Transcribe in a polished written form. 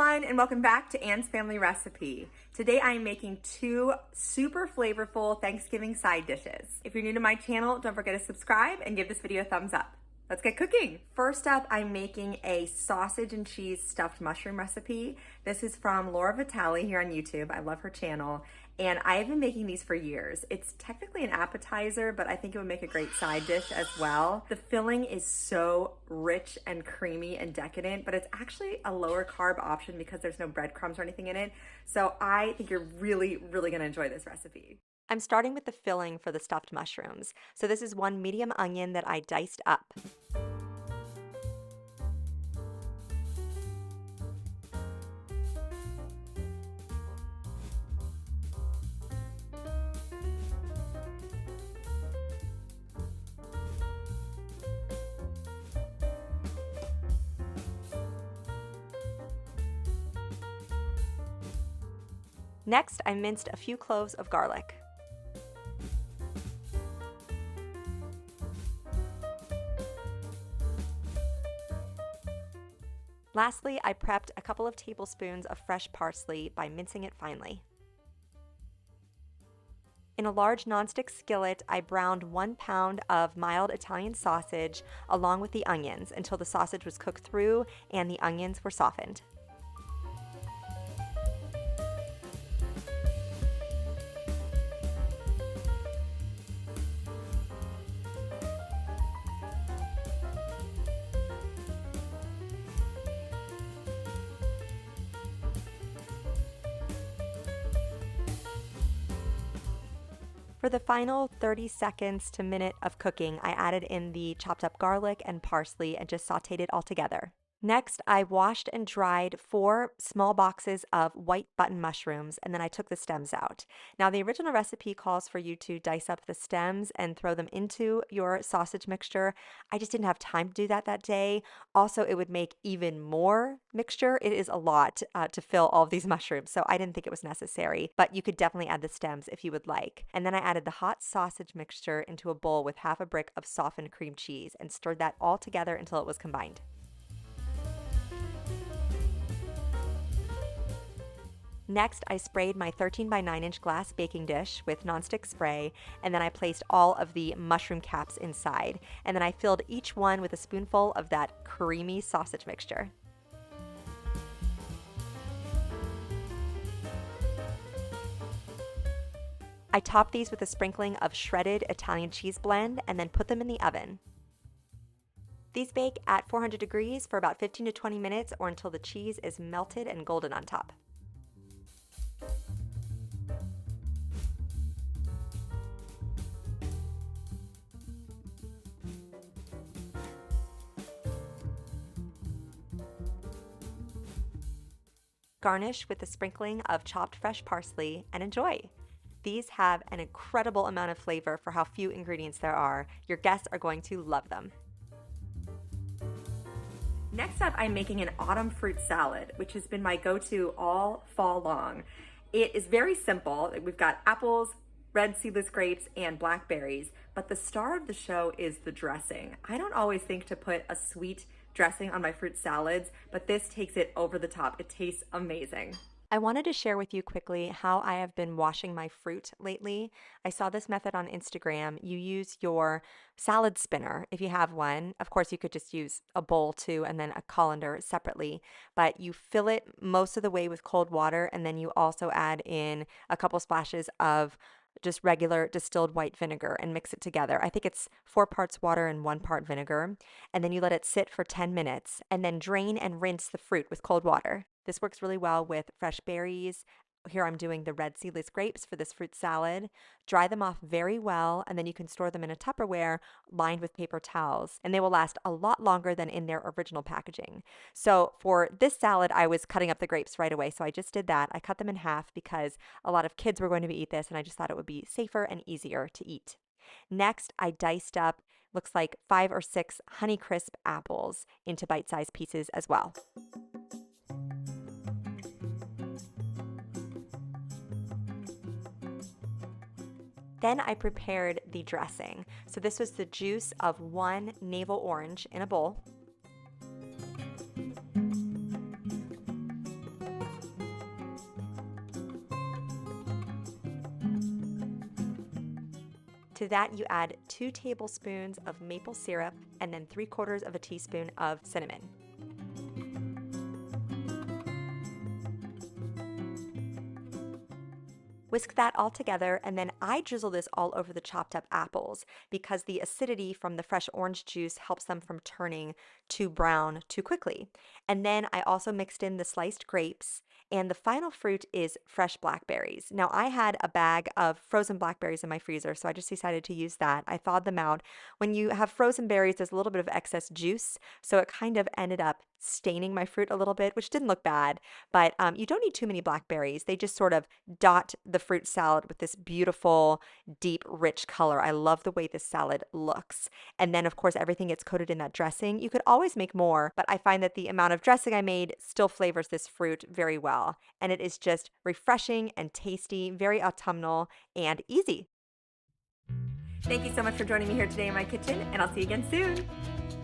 everyone, and welcome back to Anne's Family Recipe. Today I am making two super flavorful Thanksgiving side dishes. If you're new to my channel, don't forget to subscribe and give this video a thumbs up. Let's get cooking. First up, I'm making a sausage and cheese stuffed mushroom recipe. This is from Laura Vitale here on YouTube. I love her channel, and I have been making these for years. It's technically an appetizer, but I think it would make a great side dish as well. The filling is so rich and creamy and decadent, but it's actually a lower carb option because there's no breadcrumbs or anything in it. So I think you're really gonna enjoy this recipe. I'm starting with the filling for the stuffed mushrooms. So this is one medium onion that I diced up. Next, I minced a few cloves of garlic. Lastly, I prepped a couple of tablespoons of fresh parsley by mincing it finely. In a large nonstick skillet, I browned 1 pound of mild Italian sausage along with the onions until the sausage was cooked through and the onions were softened. For the final 30 seconds to minute of cooking, I added in the chopped up garlic and parsley and just sauteed it all together. Next, I washed and dried 4 small boxes of white button mushrooms, and then I took the stems out. Now, the original recipe calls for you to dice up the stems and throw them into your sausage mixture. I just didn't have time to do that day. Also, it would make even more mixture. It is a lot to fill all of these mushrooms, so I didn't think it was necessary, but you could definitely add the stems if you would like. And then I added the hot sausage mixture into a bowl with half a brick of softened cream cheese and stirred that all together until it was combined. Next, I sprayed my 13 by 9 inch glass baking dish with nonstick spray, and then I placed all of the mushroom caps inside, and then I filled each one with a spoonful of that creamy sausage mixture. I topped these with a sprinkling of shredded Italian cheese blend and then put them in the oven. These bake at 400 degrees for about 15 to 20 minutes or until the cheese is melted and golden on top. Garnish with a sprinkling of chopped fresh parsley and enjoy. These have an incredible amount of flavor for how few ingredients there are. Your guests are going to love them. Next up, I'm making an autumn fruit salad, which has been my go-to all fall long. It is very simple. We've got apples, red seedless grapes, and blackberries, but the star of the show is the dressing. I don't always think to put a sweet dressing on my fruit salads, but this takes it over the top. It tastes amazing. I wanted to share with you quickly how I have been washing my fruit lately. I saw this method on Instagram. You use your salad spinner if you have one. Of course, you could just use a bowl too and then a colander separately, but you fill it most of the way with cold water, and then you also add in a couple splashes of just regular distilled white vinegar and mix it together. I think it's 4 parts water and 1 part vinegar. And then you let it sit for 10 minutes and then drain and rinse the fruit with cold water. This works really well with fresh berries. Here I'm doing the red seedless grapes for this fruit salad. Dry them off very well, and then you can store them in a Tupperware lined with paper towels, and they will last a lot longer than in their original packaging. So for this salad, I was cutting up the grapes right away, so I just did that. I cut them in half because a lot of kids were going to eat this, and I just thought it would be safer and easier to eat. Next, I diced up, looks like 5 or 6 Honeycrisp apples into bite-sized pieces as well. Then I prepared the dressing. So this was the juice of 1 navel orange in a bowl. To that, you add 2 tablespoons of maple syrup and then 3/4 of a teaspoon of cinnamon. Whisk that all together, and then I drizzle this all over the chopped up apples because the acidity from the fresh orange juice helps them from turning too brown too quickly. And then I also mixed in the sliced grapes, and the final fruit is fresh blackberries. Now, I had a bag of frozen blackberries in my freezer, so I just decided to use that. I thawed them out. When you have frozen berries, there's a little bit of excess juice, so it kind of ended up staining my fruit a little bit, which didn't look bad. But you don't need too many blackberries. They just sort of dot the fruit salad with this beautiful, deep, rich color. I love the way this salad looks. And then, of course, everything gets coated in that dressing. You could always make more, but I find that the amount of dressing I made still flavors this fruit very well. And it is just refreshing and tasty, very autumnal, and easy. Thank you so much for joining me here today in my kitchen, and I'll see you again soon.